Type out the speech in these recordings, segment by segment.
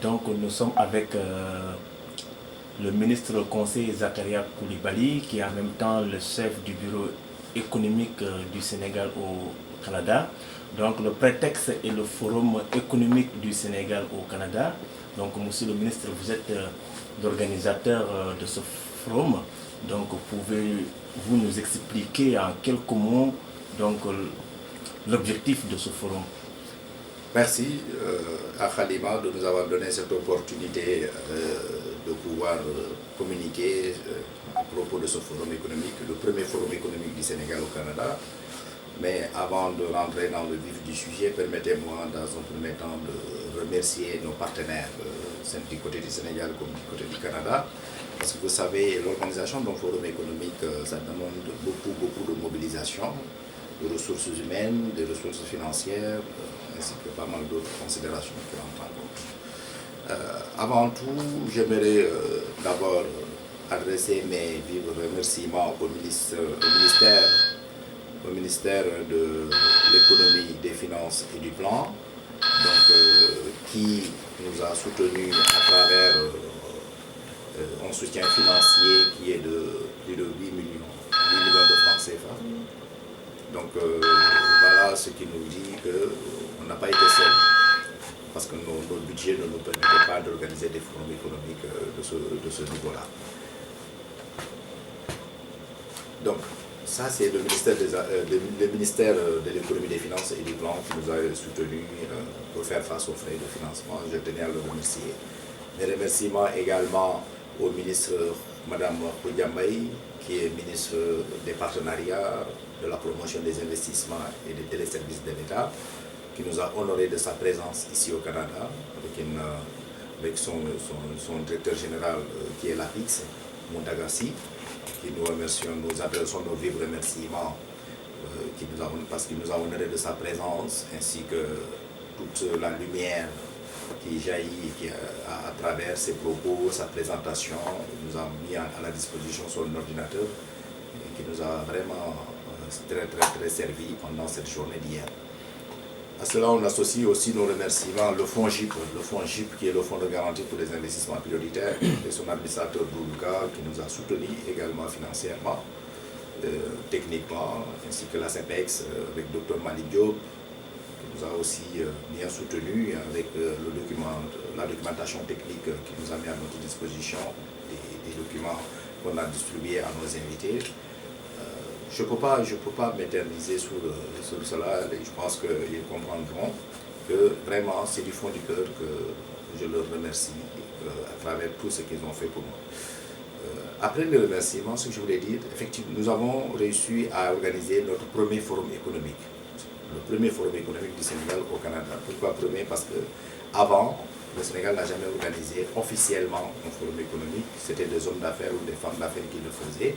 Donc nous sommes avec le ministre conseiller Zakaria Koulibaly, qui est en même temps le chef du bureau économique du Sénégal au Canada. Donc le prétexte est le forum économique du Sénégal au Canada. Donc monsieur le ministre, vous êtes l'organisateur de ce forum. Donc pouvez-vous nous expliquer en quelques mots donc, l'objectif de ce forum? Merci à Khalima de nous avoir donné cette opportunité de pouvoir communiquer à propos de ce forum économique, le premier forum économique du Sénégal au Canada. Mais avant de rentrer dans le vif du sujet, permettez-moi dans un premier temps de remercier nos partenaires, du côté du Sénégal comme du côté du Canada. Parce que vous savez, l'organisation d'un forum économique, ça demande beaucoup de mobilisation, de ressources humaines, de ressources financières, ainsi que pas mal d'autres considérations qui rentrent en compte. Avant tout, j'aimerais d'abord adresser mes vifs remerciements au ministère de l'économie, des finances et du plan, donc, qui nous a soutenus à travers un soutien financier qui est de plus de 8 millions de francs CFA. Donc voilà ce qui nous dit qu'on n'a pas été seul, parce que notre budget ne nous permettait pas d'organiser des forums économiques de ce niveau-là. Donc ça c'est le ministère de l'économie, des finances et du plan qui nous a soutenus pour faire face aux frais de financement. Je tenais à le remercier. Mes remerciements également au ministre Mme Koudiambaï, qui est ministre des partenariats, de la promotion des investissements et des téléservices de l'État, qui nous a honoré de sa présence ici au Canada, avec son directeur général qui est l'APIX, Montagassi, qui nous adressons nos vifs remerciements parce qu'il nous a honoré de sa présence, ainsi que toute la lumière qui jaillit à travers ses propos, sa présentation. Il nous a mis à la disposition son ordinateur, et qui nous a vraiment très servi pendant cette journée d'hier. À cela, on associe aussi nos remerciements le fonds GIP, qui est le fonds de garantie pour les investissements prioritaires, et son administrateur Douluka, qui nous a soutenus également financièrement, techniquement, ainsi que la CEPEX avec Dr Malik Diop, qui nous a aussi bien soutenus avec la documentation technique qui nous a mis à notre disposition, des documents qu'on a distribués à nos invités. Je ne peux pas m'éterniser sur cela, et je pense qu'ils comprendront que vraiment c'est du fond du cœur que je leur remercie à travers tout ce qu'ils ont fait pour moi. Après le remerciement, ce que je voulais dire, effectivement, nous avons réussi à organiser notre premier forum économique. Le premier forum économique du Sénégal au Canada. Pourquoi premier? Parce que avant, le Sénégal n'a jamais organisé officiellement un forum économique. C'était des hommes d'affaires ou des femmes d'affaires qui le faisaient.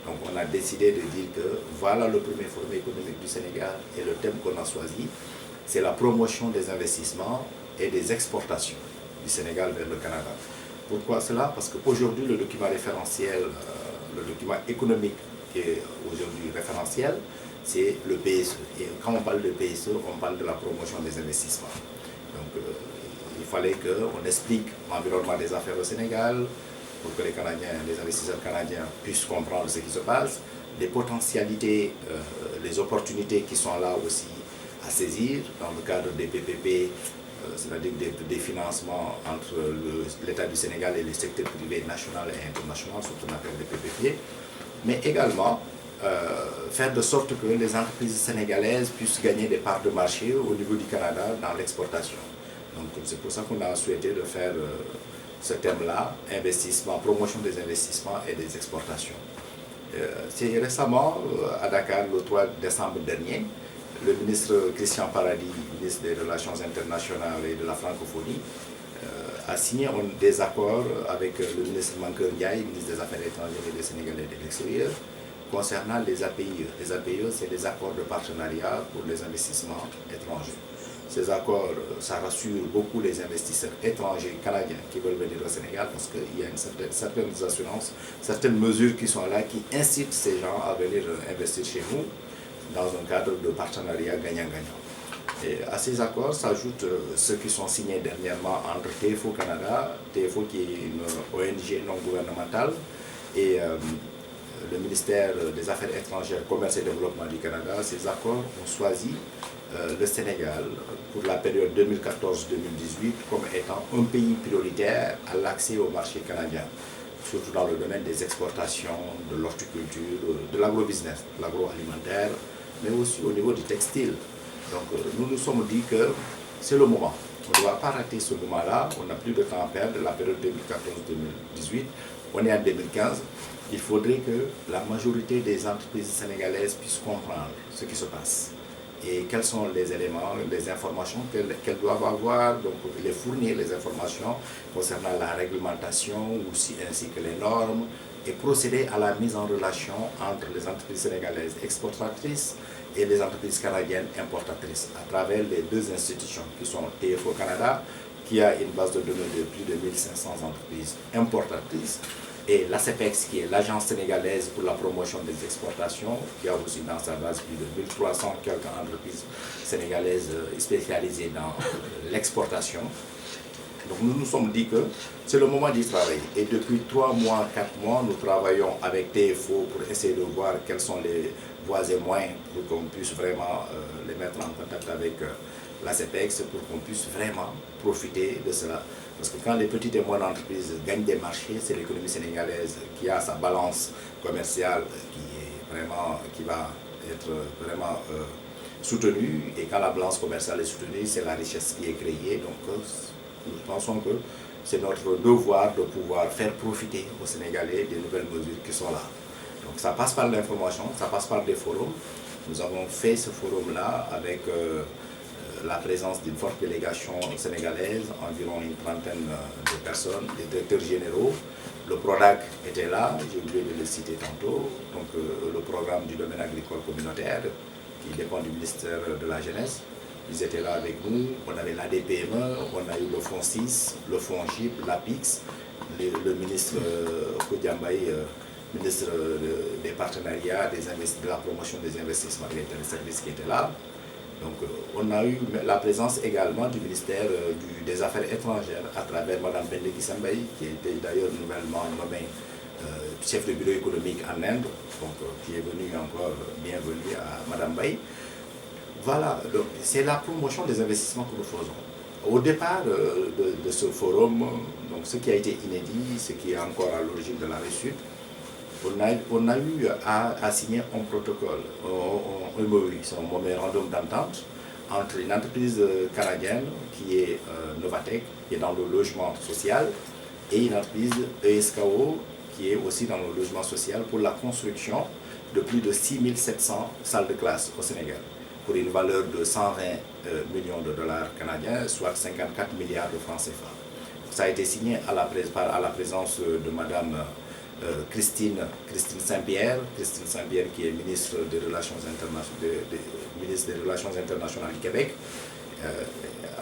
Donc on a décidé de dire que voilà le premier forum économique du Sénégal, et le thème qu'on a choisi, c'est la promotion des investissements et des exportations du Sénégal vers le Canada. Pourquoi cela? Parce qu'aujourd'hui, le document référentiel, le document économique qui est aujourd'hui référentiel, c'est le PSE. Et quand on parle de PSE, on parle de la promotion des investissements. Donc il fallait qu'on explique l'environnement des affaires au Sénégal, pour que les investisseurs canadiens puissent comprendre ce qui se passe, les potentialités, les opportunités qui sont là aussi à saisir dans le cadre des PPP, c'est-à-dire des financements entre l'État du Sénégal et les secteurs privés national et international, ce qu'on appelle des PPP, mais également faire de sorte que les entreprises sénégalaises puissent gagner des parts de marché au niveau du Canada dans l'exportation. Donc c'est pour ça qu'on a souhaité de faire ce thème-là, investissement, promotion des investissements et des exportations. C'est récemment, à Dakar, le 3 décembre dernier, le ministre Christian Paradis, ministre des Relations internationales et de la francophonie, a signé des accords avec le ministre Mankeur Ndiaye, ministre des Affaires étrangères et des Sénégalais de l'extérieur, concernant les APIE. Les APIE, c'est des accords de partenariat pour les investissements étrangers. Ces accords, ça rassure beaucoup les investisseurs étrangers canadiens qui veulent venir au Sénégal, parce qu'il y a certaines assurances, certaines mesures qui sont là, qui incitent ces gens à venir investir chez nous dans un cadre de partenariat gagnant-gagnant. Et à ces accords s'ajoutent ceux qui sont signés dernièrement entre TFO Canada, TFO qui est une ONG non gouvernementale, et le ministère des Affaires étrangères, Commerce et Développement du Canada. Ces accords ont choisi le Sénégal pour la période 2014-2018 comme étant un pays prioritaire à l'accès au marché canadien, surtout dans le domaine des exportations, de l'horticulture, de l'agrobusiness, de l'agroalimentaire, mais aussi au niveau du textile. Donc nous nous sommes dit que c'est le moment. On ne doit pas rater ce moment-là, on n'a plus de temps à perdre, la période 2014-2018, on est en 2015. Il faudrait que la majorité des entreprises sénégalaises puissent comprendre ce qui se passe et quels sont les éléments, les informations qu'elles doivent avoir, donc les fournir les informations concernant la réglementation aussi, ainsi que les normes, et procéder à la mise en relation entre les entreprises sénégalaises exportatrices et les entreprises canadiennes importatrices à travers les deux institutions qui sont TFO Canada, qui a une base de données de plus de 1500 entreprises importatrices, et l'ACEPEX, qui est l'agence sénégalaise pour la promotion des exportations, qui a aussi dans sa base plus de 1300 quelques entreprises sénégalaises spécialisées dans l'exportation. Donc nous nous sommes dit que c'est le moment d'y travailler. Et depuis 3 mois, 4 mois, nous travaillons avec TFO pour essayer de voir quels sont les voies et moyens pour qu'on puisse vraiment les mettre en contact avec l'ACEPEX, pour qu'on puisse vraiment profiter de cela. Parce que quand les petites et moyennes entreprises gagnent des marchés, c'est l'économie sénégalaise qui a sa balance commerciale qui va être vraiment soutenue. Et quand la balance commerciale est soutenue, c'est la richesse qui est créée. Donc nous pensons que c'est notre devoir de pouvoir faire profiter aux Sénégalais des nouvelles mesures qui sont là. Donc ça passe par l'information, ça passe par des forums. Nous avons fait ce forum-là avec la présence d'une forte délégation sénégalaise, environ une trentaine de personnes, des directeurs généraux. Le PRODAC était là, j'ai oublié de le citer tantôt, donc le programme du domaine agricole communautaire qui dépend du ministère de la Jeunesse. Ils étaient là avec nous, on avait l'ADPME, on a eu le Fonds 6, le Fonds GIP, l'APIX, le ministre Kodiambaye, ministre des partenariats, de la promotion des investissements et des services qui était là. Donc on a eu la présence également du ministère des Affaires étrangères à travers Mme Pendeki Sambaï, qui était d'ailleurs nouvellement nommée chef de bureau économique en Inde, donc qui est venue encore bienvenue à Mme Baye. Voilà, donc c'est la promotion des investissements que nous faisons. Au départ de ce forum, donc ce qui a été inédit, ce qui est encore à l'origine de la réussite, on a eu à signer un protocole, un MOU, c'est un mémorandum d'entente entre une entreprise canadienne qui est Novatec, qui est dans le logement social, et une entreprise ESKO qui est aussi dans le logement social pour la construction de plus de 6700 salles de classe au Sénégal, pour une valeur de 120 millions de dollars canadiens, soit 54 milliards de francs CFA. Ça a été signé à la présence de Madame Christine Saint-Pierre, qui est ministre des Relations internationales du Québec,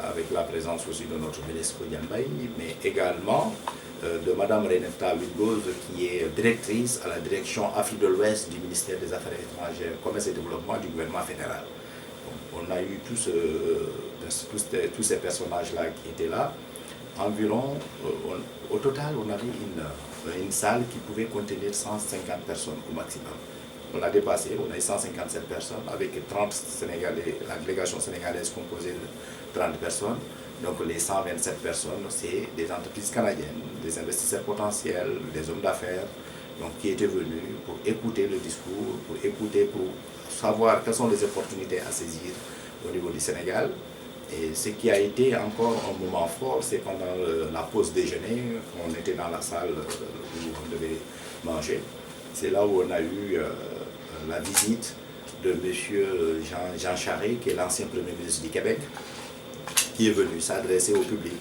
avec la présence aussi de notre ministre Kodiambaye, mais également de Mme Renata Wigoz, qui est directrice à la direction Afrique de l'Ouest du ministère des Affaires étrangères, Commerce et Développement du gouvernement fédéral. Donc, on a eu tous ces personnages-là qui étaient là. Environ, au total, on avait une salle qui pouvait contenir 150 personnes au maximum. On l'a dépassé, on a eu 157 personnes avec 30 Sénégalais, la délégation sénégalaise composée de 30 personnes. Donc les 127 personnes, c'est des entreprises canadiennes, des investisseurs potentiels, des hommes d'affaires, donc qui étaient venus pour écouter le discours, pour savoir quelles sont les opportunités à saisir au niveau du Sénégal. Et ce qui a été encore un moment fort, c'est pendant la pause déjeuner, on était dans la salle où on devait manger. C'est là où on a eu la visite de M. Jean Charest, qui est l'ancien Premier ministre du Québec, qui est venu s'adresser au public,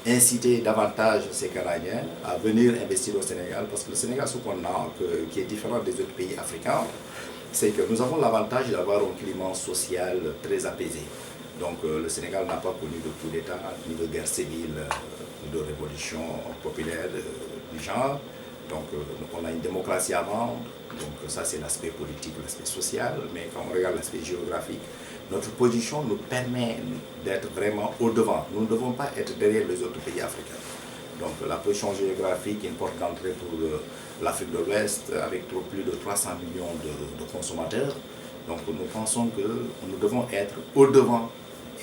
inciter davantage ces Canadiens à venir investir au Sénégal, parce que le Sénégal, ce qu'on a, qui est différent des autres pays africains, c'est que nous avons l'avantage d'avoir un climat social très apaisé. Donc le Sénégal n'a pas connu de coup d'État, ni de guerre civile, ni de révolution populaire du genre. Donc on a une démocratie avant, donc ça c'est l'aspect politique, l'aspect social, mais quand on regarde l'aspect géographique, Notre position nous permet d'être vraiment au-devant. Nous ne devons pas être derrière les autres pays africains. Donc la position géographique, une porte d'entrée pour l'Afrique de l'Ouest, avec plus de 300 millions de consommateurs. Donc nous pensons que nous devons être au-devant.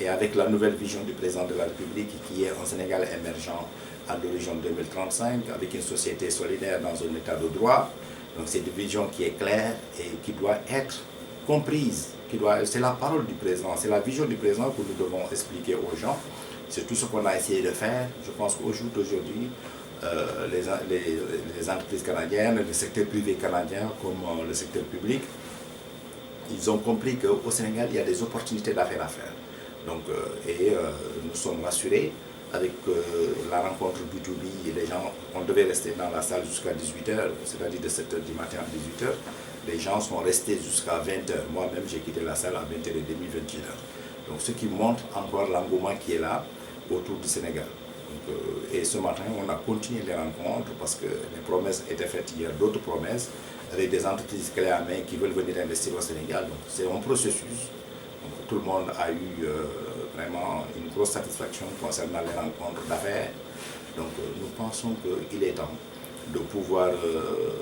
Et avec la nouvelle vision du président de la République, qui est un Sénégal émergent à l'horizon 2035, avec une société solidaire dans un état de droit. Donc c'est une vision qui est claire et qui doit être comprise. C'est la parole du président, c'est la vision du président que nous devons expliquer aux gens. C'est tout ce qu'on a essayé de faire. Je pense qu'au jour d'aujourd'hui, les entreprises canadiennes, le secteur privé canadien comme le secteur public, ils ont compris qu'au Sénégal, il y a des opportunités d'affaires à faire. Donc, nous sommes rassurés avec la rencontre B2B. Les gens, on devait rester dans la salle jusqu'à 18h, c'est-à-dire de 7h du matin à 18h. Les gens sont restés jusqu'à 20h. Moi-même, j'ai quitté la salle à 20h30, 21h. Donc, ce qui montre encore l'engouement qui est là autour du Sénégal. Donc, et ce matin, on a continué les rencontres parce que les promesses étaient faites. Il y a d'autres promesses avec des entreprises clés à main qui veulent venir investir au Sénégal. Donc, c'est un processus. Donc, tout le monde a eu vraiment une grosse satisfaction concernant les rencontres d'affaires. Donc, nous pensons qu'il est temps de pouvoir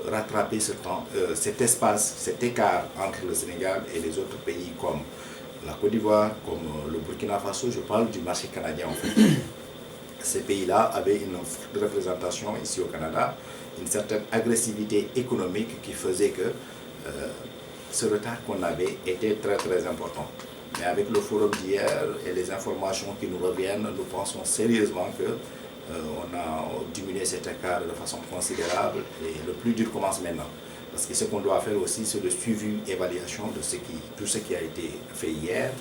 rattraper cet espace, cet écart entre le Sénégal et les autres pays comme la Côte d'Ivoire, comme le Burkina Faso. Je parle du marché canadien en fait. Ces pays-là avaient une forte représentation ici au Canada, une certaine agressivité économique qui faisait que ce retard qu'on avait était très très important. Mais avec le forum d'hier et les informations qui nous reviennent, nous pensons sérieusement qu'on a diminué cet écart de façon considérable et le plus dur commence maintenant. Parce que ce qu'on doit faire aussi, c'est le suivi, évaluation de tout ce qui a été fait hier,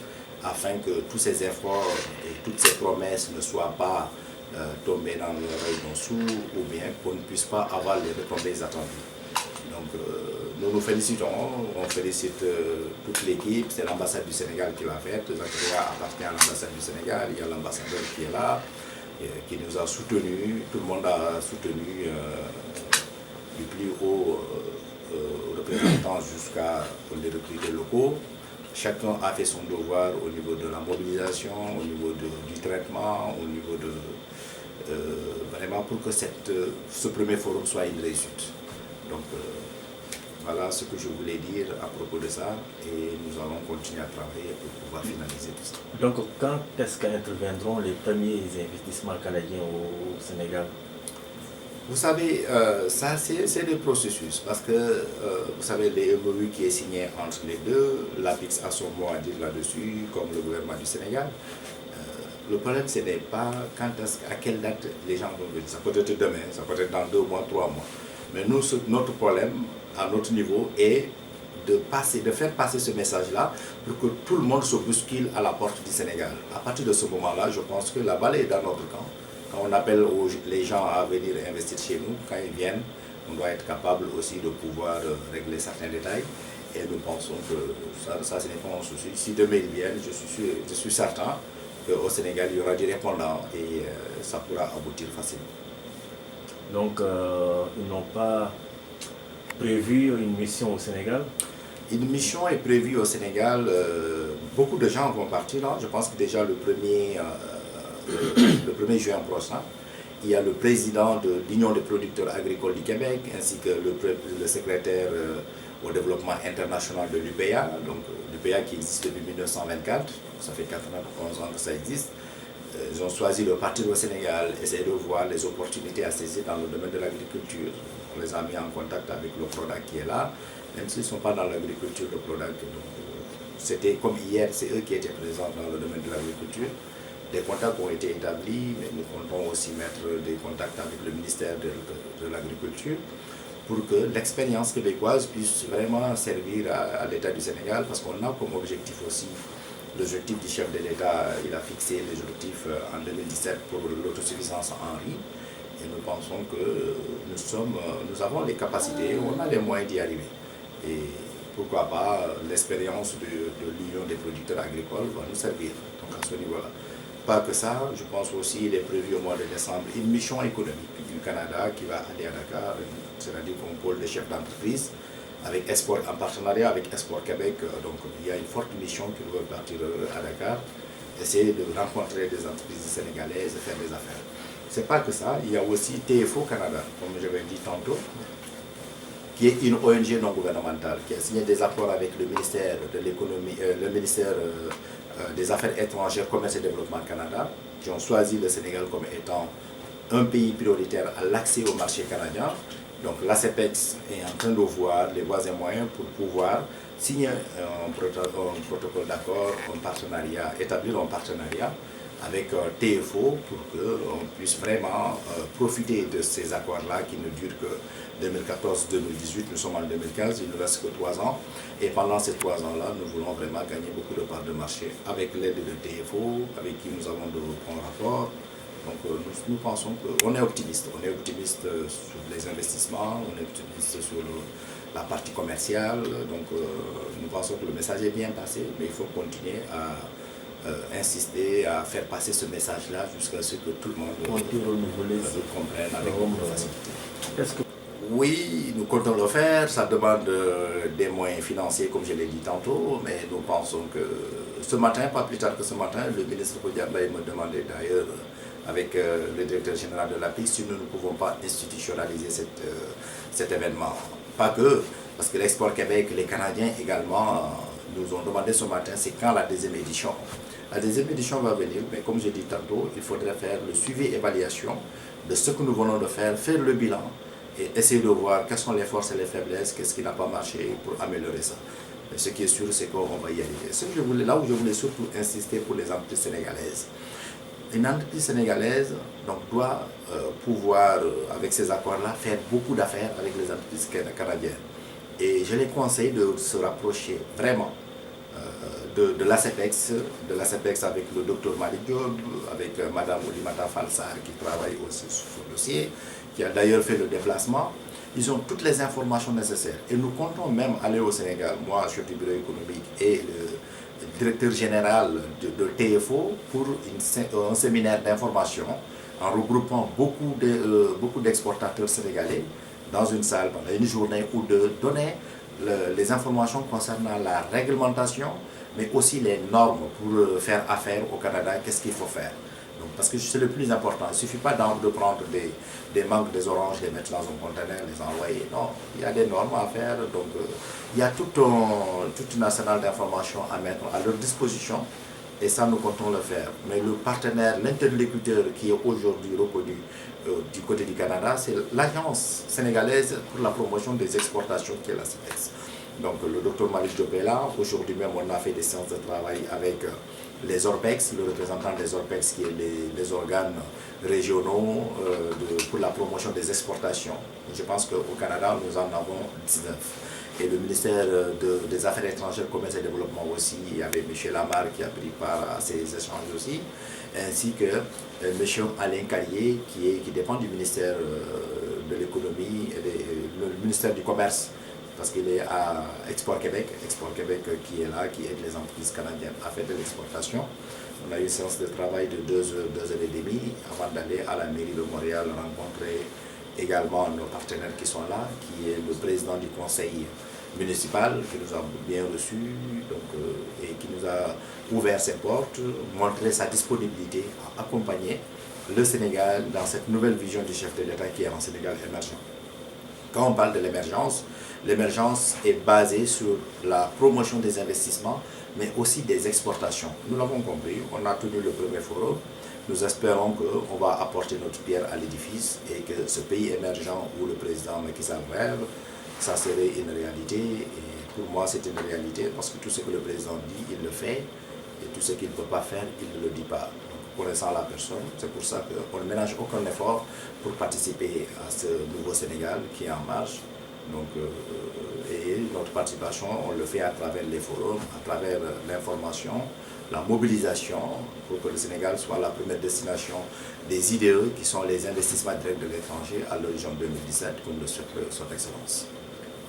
afin que tous ces efforts et toutes ces promesses ne soient pas tombées dans l'oreille d'un sourd ou bien qu'on ne puisse pas avoir les retombées attendues. Donc nous nous félicitons, on félicite toute l'équipe, c'est l'ambassade du Sénégal qui l'a fait, Zakaria appartient à l'ambassade du Sénégal, il y a l'ambassadeur qui est là, qui nous a soutenus, tout le monde a soutenu du plus haut représentant jusqu'à les recrutés locaux. Chacun a fait son devoir au niveau de la mobilisation, au niveau du traitement, au niveau de vraiment pour que ce premier forum soit une réussite. Donc voilà ce que je voulais dire à propos de ça et nous allons continuer à travailler pour pouvoir finaliser tout ça. Donc quand est-ce qu'interviendront les premiers investissements canadiens au Sénégal? Vous savez, ça c'est le processus parce que vous savez, les MOU qui est signé entre les deux, l'APIX a son mot à dire là-dessus, comme le gouvernement du Sénégal. Le problème, ce n'est pas à quelle date les gens vont venir. Ça peut être demain, ça peut être dans 2 mois, 3 mois. Mais nous, notre problème, à notre niveau, est de faire passer ce message-là pour que tout le monde se bouscule à la porte du Sénégal. À partir de ce moment-là, je pense que la balle est dans notre camp. Quand on appelle les gens à venir investir chez nous, quand ils viennent, on doit être capable aussi de pouvoir régler certains détails. Et nous pensons que ça ce n'est pas un souci. Si demain ils viennent, je suis certain qu'au Sénégal, il y aura des répondants et ça pourra aboutir facilement. Donc, ils n'ont pas prévu une mission au Sénégal? Une mission est prévue au Sénégal. Beaucoup de gens vont partir. Hein. Je pense que déjà le 1er juin prochain, il y a le président de l'Union des producteurs agricoles du Québec ainsi que le secrétaire au développement international de l'UPA, donc l'UPA qui existe depuis 1924, ça fait 91 ans que ça existe. Ils ont choisi de partir au Sénégal, essayer de voir les opportunités à saisir dans le domaine de l'agriculture. On les a mis en contact avec le PRODAC qui est là, même s'ils ne sont pas dans l'agriculture, le PRODAC. C'était comme hier, c'est eux qui étaient présents dans le domaine de l'agriculture. Des contacts ont été établis, mais nous comptons aussi mettre des contacts avec le ministère de l'Agriculture pour que l'expérience québécoise puisse vraiment servir à l'État du Sénégal, parce qu'on a comme objectif aussi, l'objectif du chef de l'État, il a fixé les objectifs en 2017 pour l'autosuffisance en riz, et nous pensons que nous avons les capacités, on a les moyens d'y arriver. Et pourquoi pas, l'expérience de l'Union des producteurs agricoles va nous servir, donc à ce niveau-là. Pas que ça, je pense aussi il est prévu au mois de décembre une mission économique du Canada qui va aller à Dakar, c'est-à-dire comme pôle des chefs d'entreprise, avec Export, en partenariat avec Export Québec. Donc il y a une forte mission qui veut partir à Dakar, essayer de rencontrer des entreprises sénégalaises et faire des affaires. C'est pas que ça, il y a aussi TFO Canada, comme je l'ai dit tantôt, qui est une ONG non gouvernementale, qui a signé des accords avec le ministère de l'économie, le ministère des Affaires étrangères, Commerce et Développement Canada, qui ont choisi le Sénégal comme étant un pays prioritaire à l'accès au marché canadien. Donc l'ACEPEX est en train de voir les voies et moyens pour pouvoir signer un protocole d'accord, un partenariat, établir un partenariat avec TFO pour qu'on puisse vraiment profiter de ces accords-là qui ne durent que 2014-2018. Nous sommes en 2015, il ne reste que 3 ans. Et pendant ces 3 ans-là, nous voulons vraiment gagner beaucoup de parts de marché avec l'aide de TFO, avec qui nous avons de bons rapports. Donc nous pensons qu'on est optimiste. On est optimiste sur les investissements, on est optimiste sur la partie commerciale. Donc nous pensons que le message est bien passé, mais il faut continuer à insister, à faire passer ce message-là jusqu'à ce que tout le monde comprenne avec beaucoup de facilité. Oui, nous comptons le faire. Ça demande des moyens financiers, comme je l'ai dit tantôt, mais nous pensons que ce matin, pas plus tard que ce matin, le ministre Kodiarbaye me demandait d'ailleurs avec le directeur général de l'API si nous ne pouvons pas institutionnaliser cet événement. Pas que, parce que l'Export Québec, les Canadiens également nous ont demandé ce matin, c'est quand la deuxième édition. La deuxième édition va venir, mais comme j'ai dit tantôt, il faudrait faire le suivi et évaluation de ce que nous venons de faire le bilan et essayer de voir quelles sont les forces et les faiblesses, qu'est-ce qui n'a pas marché pour améliorer ça. Mais ce qui est sûr, c'est qu'on va y arriver. Là où je voulais surtout insister pour les entreprises sénégalaises. Une entreprise sénégalaise donc, doit pouvoir, avec ces accords-là, faire beaucoup d'affaires avec les entreprises canadiennes. Et je les conseille de se rapprocher vraiment de l'ACEPEX avec le docteur Malick Diop, avec Mme Oulimata Falsar qui travaille aussi sur ce dossier, qui a d'ailleurs fait le déplacement. Ils ont toutes les informations nécessaires. Et nous comptons même aller au Sénégal, moi, chef du bureau économique et le directeur général de TFO, pour un séminaire d'information en regroupant beaucoup d'exportateurs sénégalais dans une salle pendant une journée ou deux, donner les informations concernant la réglementation, mais aussi les normes pour faire affaire au Canada, qu'est-ce qu'il faut faire. Donc, parce que c'est le plus important. Il ne suffit pas de prendre des mangues, des oranges, les mettre dans un conteneur, les envoyer. Non, il y a des normes à faire. Donc, il y a toute une arsenal d'informations à mettre à leur disposition. Et ça, nous comptons le faire. Mais le partenaire, l'interlocuteur qui est aujourd'hui reconnu du côté du Canada, c'est l'Agence sénégalaise pour la promotion des exportations qui est la CEPEX. Donc le docteur Malick Diop est là. Aujourd'hui même, on a fait des séances de travail avec les ORPEX, le représentant des ORPEX qui est les organes régionaux pour la promotion des exportations. Je pense qu'au Canada, nous en avons 19. Et le ministère des Affaires étrangères, Commerce et Développement aussi, il y avait M. Lamar qui a pris part à ces échanges aussi, ainsi que M. Alain Carrier qui dépend du ministère de l'économie et le ministère du Commerce, parce qu'il est à Export Québec qui est là, qui aide les entreprises canadiennes à faire de l'exportation. On a eu une séance de travail de 2 heures et demie avant d'aller à la mairie de Montréal rencontrer également nos partenaires qui sont là, qui est le président du conseil municipal qui nous a bien reçus et qui nous a ouvert ses portes, montré sa disponibilité à accompagner le Sénégal dans cette nouvelle vision du chef de l'État qui est un Sénégal émergent. Quand on parle de l'émergence, l'émergence est basée sur la promotion des investissements, mais aussi des exportations. Nous l'avons compris, on a tenu le premier forum. Nous espérons qu'on va apporter notre pierre à l'édifice et que ce pays émergent où le président Macky Sall rêve, ça serait une réalité. Et pour moi, c'est une réalité parce que tout ce que le président dit, il le fait. Et tout ce qu'il ne peut pas faire, il ne le dit pas. Donc, connaissant la personne, c'est pour ça qu'on ne ménage aucun effort pour participer à ce nouveau Sénégal qui est en marche. Donc, et notre participation, on le fait à travers les forums, à travers l'information, la mobilisation pour que le Sénégal soit la première destination des IDE qui sont les investissements directs de l'étranger à l'horizon 2017, comme le souhaite son Excellence.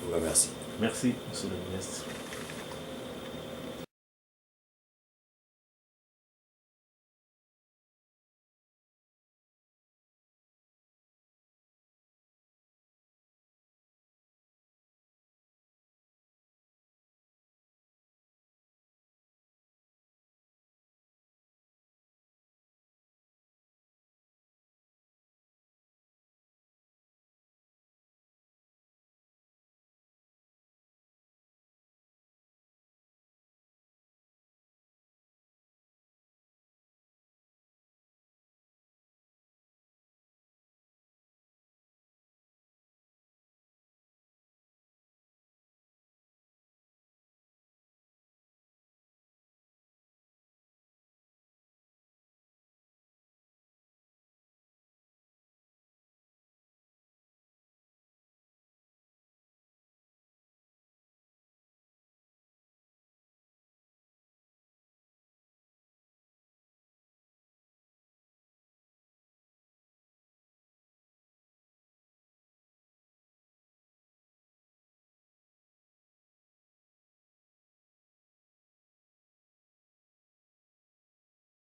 Je vous remercie. Merci, Monsieur le Ministre.